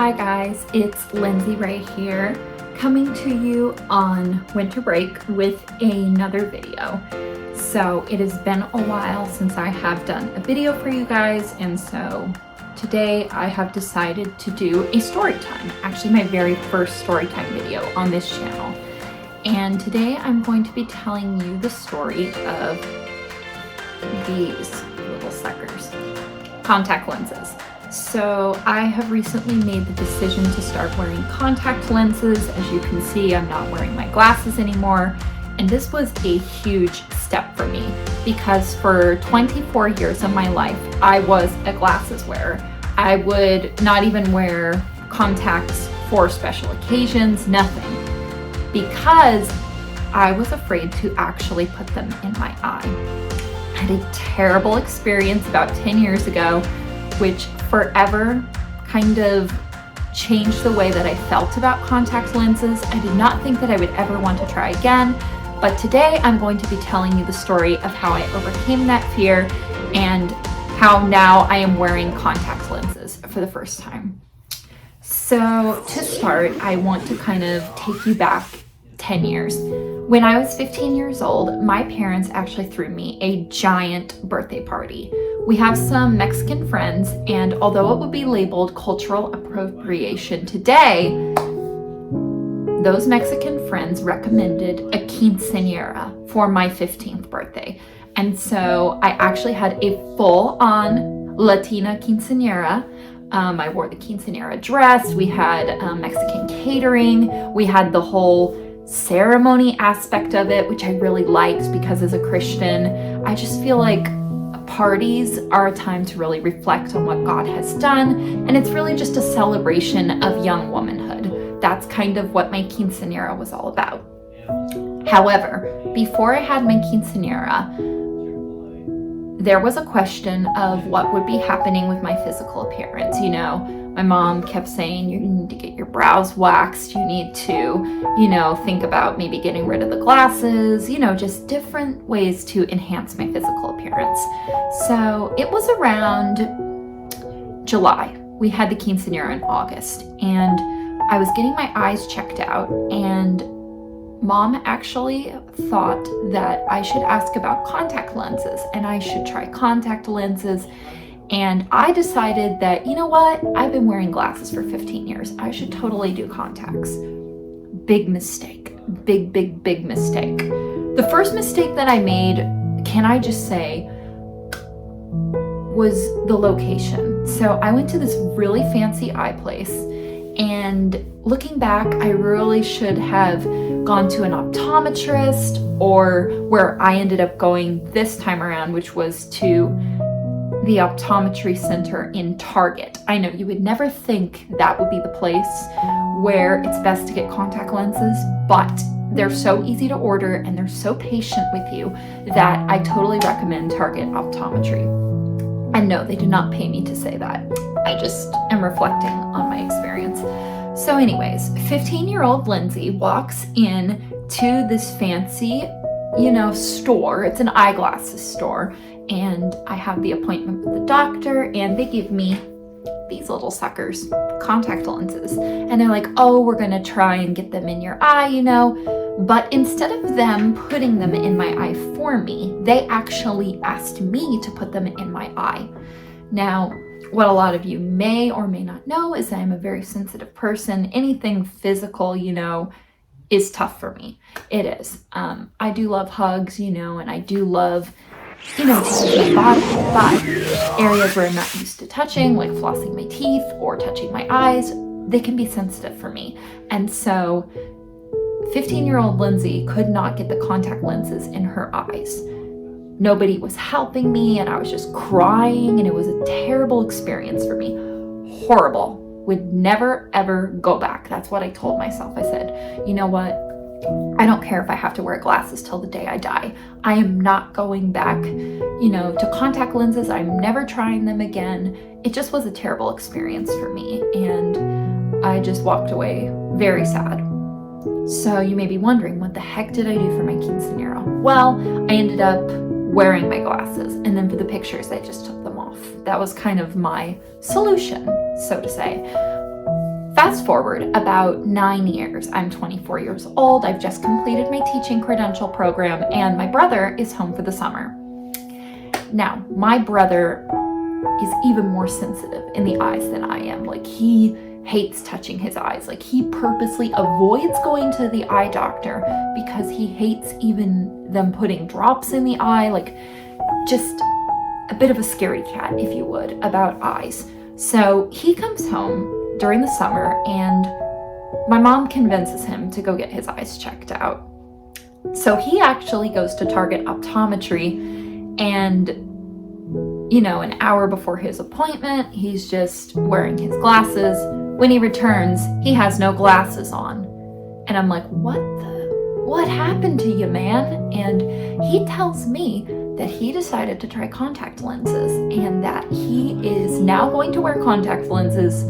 Hi guys, it's Lindsay Ray here, coming to you on winter break with another video. So it has been a while since I have done a video for you guys, and so today I have decided to do a story time, actually my very first story time video on this channel. And today I'm going to be telling you the story of these little suckers, contact lenses. So I have recently made the decision to start wearing contact lenses. As you can see, I'm not wearing my glasses anymore. And this was a huge step for me because for 24 years of my life, I was a glasses wearer. I would not even wear contacts for special occasions, nothing, because I was afraid to actually put them in my eye. I had a terrible experience about 10 years ago, which forever kind of changed the way that I felt about contact lenses. I did not think that I would ever want to try again, but today I'm going to be telling you the story of how I overcame that fear and how now I am wearing contact lenses for the first time. So to start, I want to kind of take you back 10 years. When I was 15 years old, my parents actually threw me a giant birthday party. We have some Mexican friends, and although it would be labeled cultural appropriation today, those Mexican friends recommended a quinceañera for my 15th birthday. And so I actually had a full-on Latina quinceañera. I wore the quinceañera dress, we had Mexican catering, we had the whole ceremony aspect of it, which I really liked because as a Christian, I just feel like parties are a time to really reflect on what God has done, and it's really just a celebration of young womanhood. That's kind of what my quinceañera was all about. However, before I had my quinceañera, there was a question of what would be happening with my physical appearance. You know, my mom kept saying, you need to get your brows waxed, you need to, think about maybe getting rid of the glasses, just different ways to enhance my physical appearance. So it was around July. We had the quinceañera in August, and I was getting my eyes checked out, and Mom actually thought that I should ask about contact lenses and I should try contact lenses. And I decided that, you know what? I've been wearing glasses for 15 years. I should totally do contacts. Big mistake. Big mistake. The first mistake that I made, can I just say, was the location. So I went to this really fancy eye place, and looking back, I really should have gone to an optometrist, or where I ended up going this time around, which was to the optometry center in Target. I know you would never think that would be the place where it's best to get contact lenses, but they're so easy to order and they're so patient with you that I totally recommend Target Optometry. And no, they did not pay me to say that. I just am reflecting on my experience. So anyways, 15-year-old Lindsay walks in to this fancy, store. It's an eyeglasses store. And I have the appointment with the doctor, and they give me these little suckers, contact lenses. And they're like, oh, we're gonna try and get them in your eye, But instead of them putting them in my eye for me, they actually asked me to put them in my eye. Now, what a lot of you may or may not know is that I'm a very sensitive person. Anything physical, is tough for me. It is. I do love hugs, and I do love, touching my body, but areas where I'm not used to touching, like flossing my teeth or touching my eyes, they can be sensitive for me. And so 15-year-old Lindsay could not get the contact lenses in her eyes. Nobody was helping me, and I was just crying, and it was a terrible experience for me. Horrible. Would never, ever go back. That's what I told myself. I said, you know what? I don't care if I have to wear glasses till the day I die. I am not going back, to contact lenses. I'm never trying them again. It just was a terrible experience for me, and I just walked away very sad. So you may be wondering, what the heck did I do for my quinceañera? Well, I ended up wearing my glasses, and then for the pictures, I just took them off. That was kind of my solution, so to say. Fast forward about 9 years. I'm 24 years old. I've just completed my teaching credential program, and my brother is home for the summer. Now, my brother is even more sensitive in the eyes than I am. Like, he hates touching his eyes. Like, he purposely avoids going to the eye doctor because he hates even them putting drops in the eye. Like, just a bit of a scaredy cat, if you would, about eyes. So he comes home during the summer, and my mom convinces him to go get his eyes checked out. So he actually goes to Target Optometry, and an hour before his appointment, he's just wearing his glasses. When he returns, he has no glasses on. And I'm like, what happened to you, man? And he tells me that he decided to try contact lenses, and that he is now going to wear contact lenses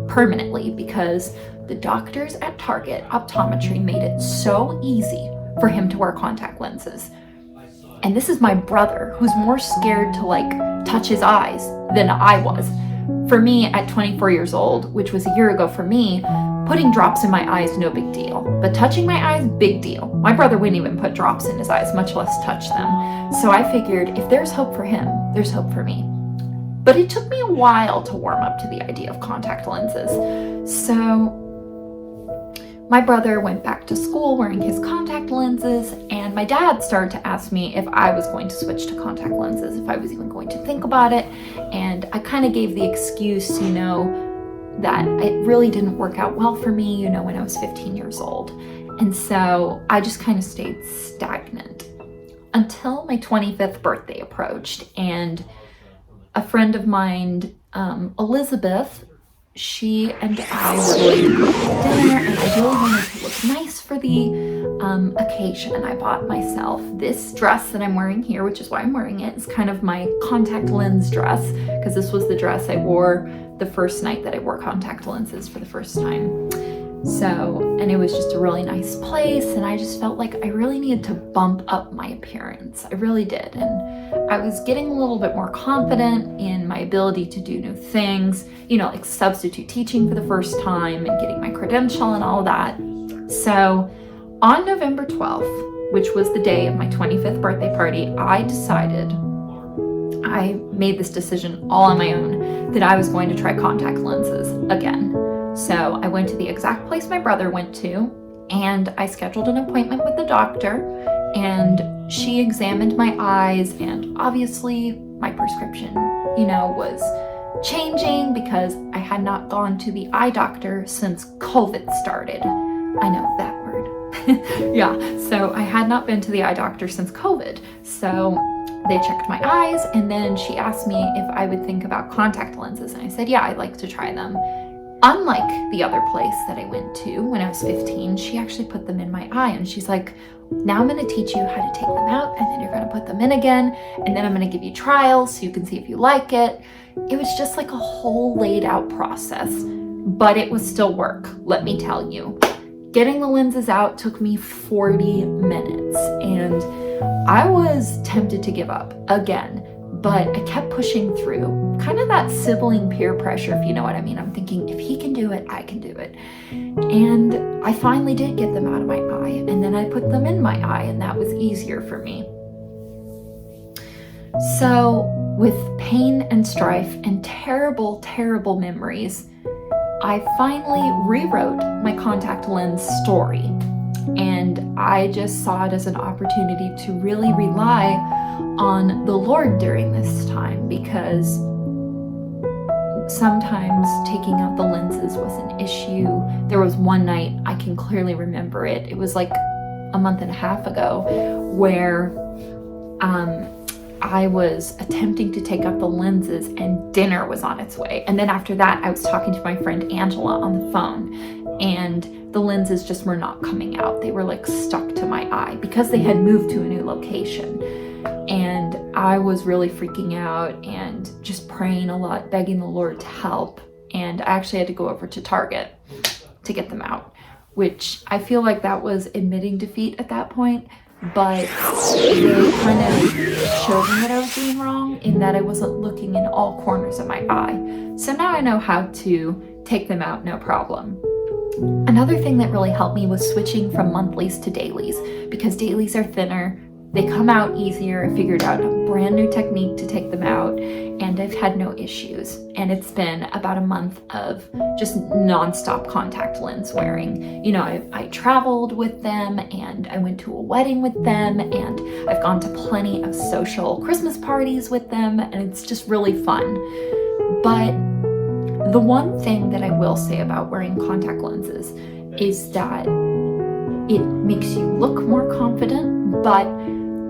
permanently because the doctors at Target Optometry made it so easy for him to wear contact lenses. And this is my brother, who's more scared to touch his eyes than I was. For me, at 24 years old, which was a year ago for me, putting drops in my eyes, no big deal. But touching my eyes, big deal. My brother wouldn't even put drops in his eyes, much less touch them. So I figured if there's hope for him, there's hope for me. But it took me a while to warm up to the idea of contact lenses. So my brother went back to school wearing his contact lenses, and my dad started to ask me if I was going to switch to contact lenses, if I was even going to think about it. And I kind of gave the excuse, that it really didn't work out well for me, when I was 15 years old. And so I just kind of stayed stagnant until my 25th birthday approached, and a friend of mine, Elizabeth, she and I were going to go to dinner, and I really wanted to look nice for the occasion. And I bought myself this dress that I'm wearing here, which is why I'm wearing it. It's kind of my contact lens dress, because this was the dress I wore the first night that I wore contact lenses for the first time. So, and it was just a really nice place, and I just felt like I really needed to bump up my appearance. I really did. And I was getting a little bit more confident in my ability to do new things, like substitute teaching for the first time and getting my credential and all of that. So on November 12th, which was the day of my 25th birthday party, I made this decision all on my own that I was going to try contact lenses again. So I went to the exact place my brother went to, and I scheduled an appointment with the doctor, and she examined my eyes, and obviously my prescription, was changing because I had not gone to the eye doctor since COVID started. I know that word. Yeah, so I had not been to the eye doctor since COVID. So they checked my eyes, and then she asked me if I would think about contact lenses, and I said, yeah, I'd like to try them. Unlike the other place that I went to when I was 15, she actually put them in my eye, and she's like, now I'm going to teach you how to take them out, and then you're going to put them in again, and then I'm going to give you trials so you can see if you like it. It was just like a whole laid out process, but it was still work, let me tell you. Getting the lenses out took me 40 minutes, and I was tempted to give up again, but I kept pushing through. Kind of that sibling peer pressure, if you know what I mean. I'm thinking, if he can do it, I can do it. And I finally did get them out of my eye, and then I put them in my eye, and that was easier for me. So with pain and strife and terrible, terrible memories, I finally rewrote my contact lens story. And I just saw it as an opportunity to really rely on the Lord during this time, because sometimes taking out the lenses was an issue. There was one night, I can clearly remember it. It was like a month and a half ago, where I was attempting to take out the lenses and dinner was on its way. And then after that, I was talking to my friend Angela on the phone, and the lenses just were not coming out. They were like stuck to my eye because they had moved to a new location. And I was really freaking out and just praying a lot, begging the Lord to help. And I actually had to go over to Target to get them out, which I feel like that was admitting defeat at that point. But they kind of showed me that I was doing wrong in that I wasn't looking in all corners of my eye. So now I know how to take them out no problem. Another thing that really helped me was switching from monthlies to dailies, because dailies are thinner, they come out easier. I figured out a brand new technique to take them out, and I've had no issues. And it's been about a month of just nonstop contact lens wearing. You know, I traveled with them, and I went to a wedding with them, and I've gone to plenty of social Christmas parties with them, and it's just really fun. But the one thing that I will say about wearing contact lenses is that it makes you look more confident, but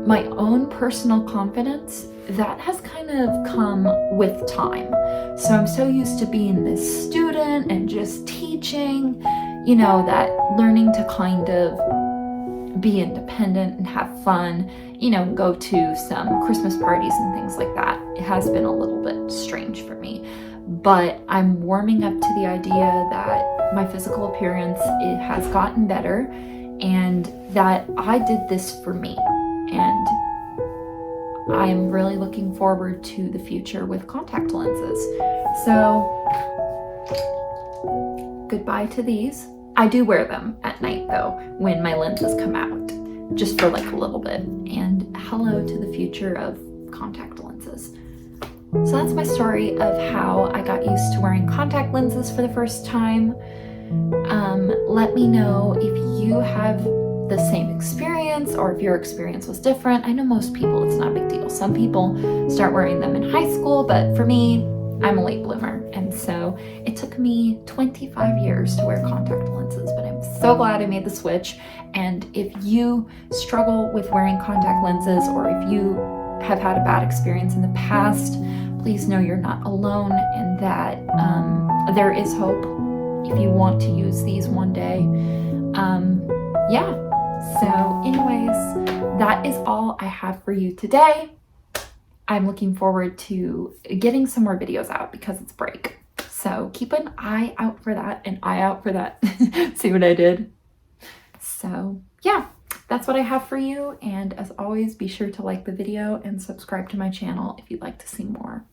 my own personal confidence, that has kind of come with time. So I'm so used to being this student and just teaching, you know, that learning to kind of be independent and have fun, you know, go to some Christmas parties and things like that. It has been a little bit strange for me, but I'm warming up to the idea that my physical appearance, it has gotten better, and that I did this for me. And I'm really looking forward to the future with contact lenses. So goodbye to these. I do wear them at night though, when my lenses come out, just for like a little bit. And hello to the future of contact lenses. So that's my story of how I got used to wearing contact lenses for the first time. Let me know if you have the same experience or if your experience was different. I know most people, it's not a big deal. Some people start wearing them in high school, but for me, I'm a late bloomer. And so it took me 25 years to wear contact lenses, but I'm so glad I made the switch. And if you struggle with wearing contact lenses, or if you have had a bad experience in the past, please know you're not alone, and that there is hope if you want to use these one day. Yeah. So anyways, that is all I have for you today. I'm looking forward to getting some more videos out because it's break. So keep an eye out for that, See what I did? So yeah, that's what I have for you. And as always, be sure to like the video and subscribe to my channel if you'd like to see more.